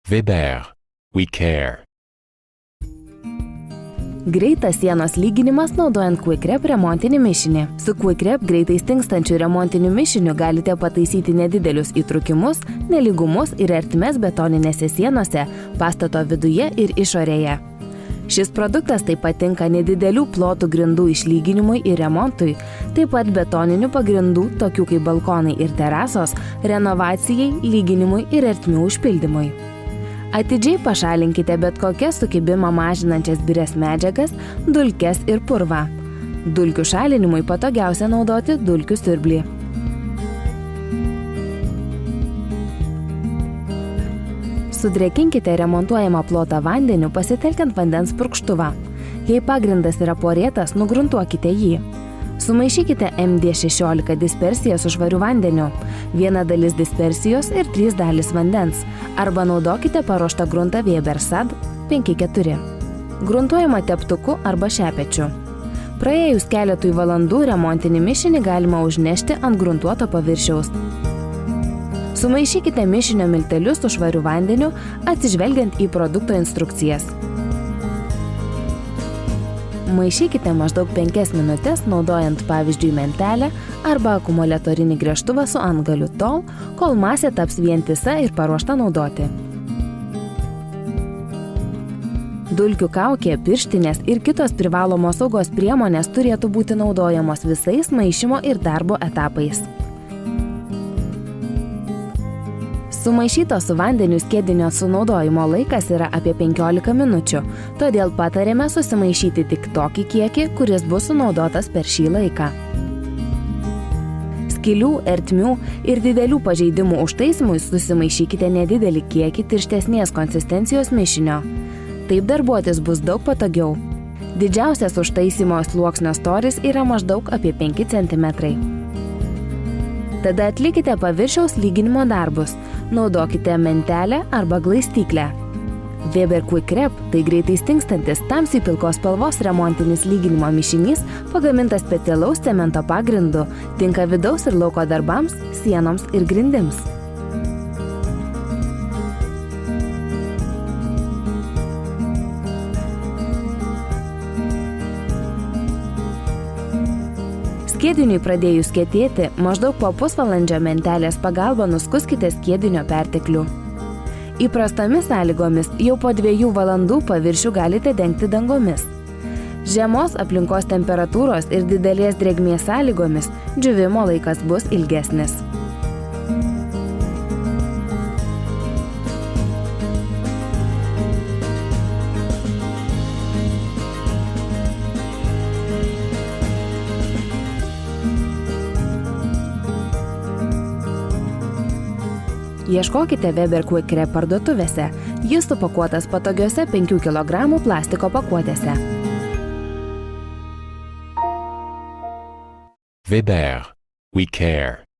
Weber. We care. Greitas sienos lyginimas naudojant QuickRep remontinį mišinį. Su QuickRep greitai stingstančiu remontiniu mišiniu galite pataisyti nedidelius įtrūkimus, nelygumus ir ertmes betoninėse sienose, pastato viduje ir išorėje. Šis produktas taip pat tinka nedidelių plotų grindų išlyginimui ir remontui, taip pat betoninių pagrindų, tokių kaip balkonai ir terasos, renovacijai, lyginimui ir ertmių užpildymui. Atidžiai pašalinkite bet kokias sukibimą mažinančias birias medžiagas, dulkes ir purvą. Dulkių šalinimui patogiausia naudoti dulkių siurblį. Sudrėkinkite remontuojamą plotą vandeniu pasitelkiant vandens purkštuvą. Jei pagrindas yra porėtas, nugruntuokite jį. Sumaišykite MD16 dispersiją su švariu vandeniu, 1 dalis dispersijos ir 3 dalis vandens, arba naudokite paruoštą gruntą Weber SAD 5-4. Gruntuojama teptuku arba šepečiu. Praėjus keletui valandų remontinį mišinį galima užnešti ant gruntuoto paviršiaus. Sumaišykite mišinio miltelius su švariu vandeniu, atsižvelgiant į produkto instrukcijas. Maišykite maždaug 5 minutės, naudojant pavyzdžiui mentelę arba akumuliatorinį gręžtuvą su antgaliu tol, kol masė taps vientisa ir paruošta naudoti. Dulkių kaukė, pirštinės ir kitos privalomos saugos priemonės turėtų būti naudojamos visais maišymo ir darbo etapais. Sumaišyto su vandeniu skiedinio sunaudojimo laikas yra apie 15 minučių, todėl patarėme susimaišyti tik tokį kiekį, kuris bus sunaudotas per šį laiką. Skylių, ertmių ir didelių pažeidimų užtaisymui susimaišykite nedidelį kiekį tirštesnės konsistencijos mišinio. Taip darbuotis bus daug patogiau. Didžiausias užtaisymo sluoksnio storis yra maždaug apie 5 cm. Tada atlikite paviršiaus lyginimo darbus. Naudokite mentelę arba glaistyklę. Weber QuickRep tai greitai stingstantis tamsiai pilkos spalvos remontinis lyginimo mišinys, pagamintas specialaus cemento pagrindu, tinka vidaus ir lauko darbams, sienoms ir grindims. Skiediniui pradėjus kietėti, maždaug po pusvalandžio mentelės pagalba nuskuskite skiedinio perteklių. Įprastomis sąlygomis jau po 2 valandų paviršių galite dengti dangomis. Žemos aplinkos temperatūros ir didelės drėgmės sąlygomis džiūvimo laikas bus ilgesnis. Ieškokite Weber QuickRep parduotuvėse. Jis supakuotas patogiose 5 kg plastiko pakuotėse. Weber. We care.